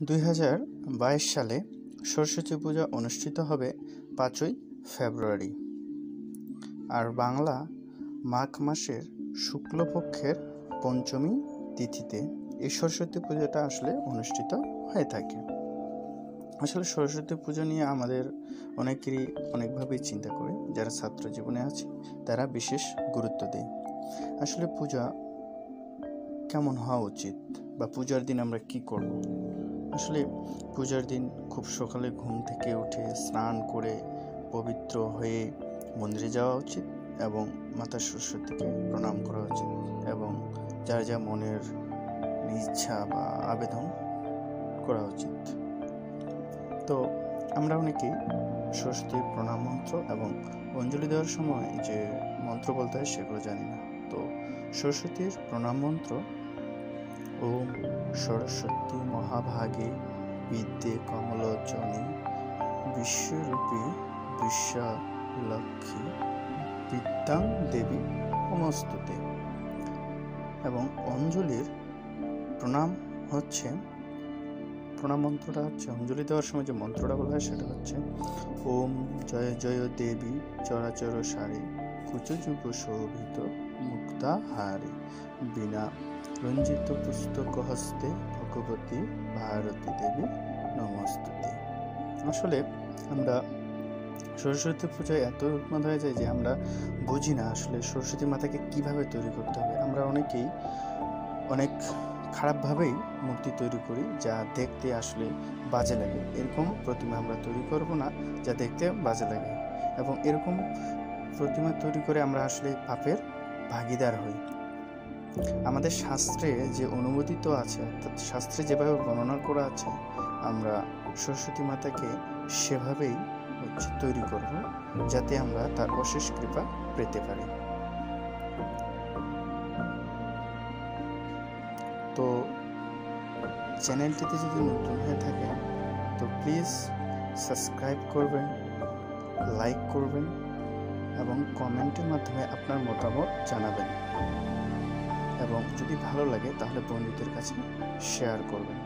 2022 সালে সরস্বতী পূজা অনুষ্ঠিত হবে 5ই ফেব্রুয়ারি, আর বাংলা মাঘ মাসের শুক্লপক্ষের পঞ্চমী তিথিতে এই সরস্বতী পূজাটা আসলে অনুষ্ঠিত হয়ে থাকে। আসলে সরস্বতী পুজো নিয়ে আমাদের অনেকেরই অনেকভাবেই চিন্তা করে। যারা ছাত্র জীবনে আছে তারা বিশেষ গুরুত্ব দেয়। আসলে পূজা কেমন হওয়া উচিত বা পূজার দিন আমরা কি করব। আসলে পূজার দিন খুব সকালে ঘুম থেকে উঠে স্নান করে পবিত্র হয়ে মন্দিরে যাওয়া উচিত এবং মাতা সরস্বতীকে প্রণাম করা উচিত এবং যার যা মনের ইচ্ছা বা আবেদন করা উচিত। তো আমরা অনেকেই সরস্বতীর প্রণাম মন্ত্র এবং অঞ্জলি দেওয়ার সময় যে মন্ত্র বলতে হয় সেগুলো জানি না। তো সরস্বতীর প্রণাম মন্ত্র: ওম সরস্বতী মহাভাগে বিদ্যে কমলোচনী বিশ্বরূপী বিশ্বালক্ষ্মী বিদ্যাং দেবী নমস্তুতে। এবং অঞ্জলির প্রণাম মন্ত্রটা হচ্ছে, অঞ্জলি দেওয়ার সময় যে মন্ত্রটা বলা হয় সেটা হচ্ছে: ওম জয় জয় দেবী চরাচর সারি কুচযুগ শোভিত মুক্তাহারি বিনা রঞ্জিত পুস্তক হস্তে ভগবতী ভারতী দেবী নমস্তুতে। আসলে আমরা সরস্বতী পূজায় এত উন্মাদ হয়ে যায় যে আমরা বুঝি না আসলে সরস্বতী মাতাকে কিভাবে তৈরি করতে হবে। আমরা অনেকেই অনেক খারাপভাবেই মূর্তি তৈরি করি, যা দেখতে আসলে বাজে লাগে। এরকম প্রতিমা আমরা তৈরি করব না যা দেখতে বাজে লাগে, এবং এরকম প্রতিমা তৈরি করে আমরা আসলে পাপের ভাগীদার হই। আমাদের শাস্ত্রে যে অনুমোদিত আছে, অর্থাৎ শাস্ত্রে যেভাবে বর্ণনা করা আছে, আমরা সরস্বতী মাতাকে সেভাবেই তৈরি করব যাতে আমরা তার অশেষ কৃপা পেতে পারি। তো চ্যানেলটিতে যদি নতুন হয়ে থাকেন তো প্লিজ সাবস্ক্রাইব করবেন, লাইক করবেন এবং কমেন্টের মাধ্যমে আপনার মতামত জানাবেন, এবং যদি ভালো লাগে তাহলে বন্ধুদের কাছে শেয়ার করবেন।